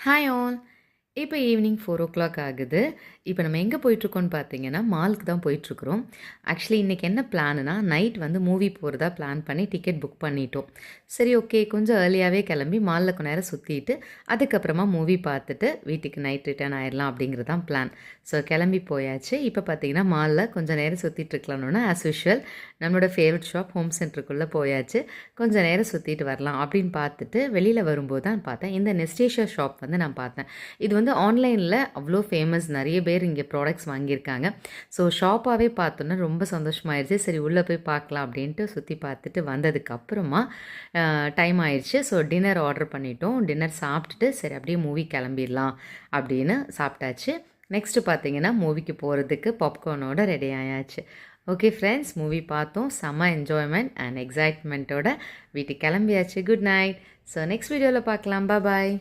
Hi all. இப்போ evening 4:00 ஆகுது. இப்போ நம்ம எங்கே போயிட்டுருக்கோம்னு பார்த்தீங்கன்னா, மாலுக்கு தான் போயிட்டுருக்குறோம். ஆக்சுவலி இன்றைக்கி என்ன பிளானுனா, நைட் வந்து மூவி போகிறதா பிளான் பண்ணி டிக்கெட் புக் பண்ணிட்டோம். சரி ஓகே, கொஞ்சம் ஏர்லியாகவே கிளம்பி மாலில் கொஞ்ச நேரம் சுற்றிட்டு, அதுக்கப்புறமா மூவி பார்த்துட்டு வீட்டுக்கு நைட் ரிட்டர்ன் ஆயிடலாம் அப்படிங்கிறது தான் பிளான். ஸோ கிளம்பி போயாச்சு. இப்போ பார்த்தீங்கன்னா மாலில் கொஞ்சம் நேரம் சுற்றிட்டு இருக்கலாம்னு ஆஸ் யூஷுவல் நம்மளோட ஃபேவரட் ஷாப் ஹோம் சென்டருக்குள்ளே போயாச்சு. கொஞ்சம் நேரம் சுற்றிட்டு வரலாம் அப்படின்னு பார்த்துட்டு வெளியில் வரும்போது தான் பார்த்தேன், இந்த நெஸ்டேஷியா ஷாப் வந்து நான் பார்த்தேன். இது வந்து ஆன்லைனில் அவ்வளோ ஃபேமஸ், நிறைய பேர் இங்கே ப்ராடக்ட்ஸ் வாங்கியிருக்காங்க. ஸோ ஷாப்பாகவே பார்த்தோன்னா ரொம்ப சந்தோஷமாயிருச்சு. சரி உள்ளே போய் பார்க்கலாம் அப்படின்ட்டு சுற்றி பார்த்துட்டு வந்ததுக்கப்புறமா டைம் ஆயிடுச்சு. ஸோ டின்னர் ஆர்டர் பண்ணிட்டோம். டின்னர் சாப்பிட்டுட்டு சரி அப்படியே மூவி கிளம்பிடலாம் அப்படின்னு சாப்பிட்டாச்சு. நெக்ஸ்ட்டு பார்த்தீங்கன்னா மூவிக்கு போகிறதுக்கு பாப்கார்னோட ரெடி ஆயாச்சு. ஓகே ஃப்ரெண்ட்ஸ், மூவி பார்த்தோம். செம்ம என்ஜாய்மெண்ட் அண்ட் எக்ஸைட்மெண்ட்டோட வீட்டுக்கு கிளம்பியாச்சு. Good night. ஸோ நெக்ஸ்ட் வீடியோவில் பார்க்கலாம். பாய்.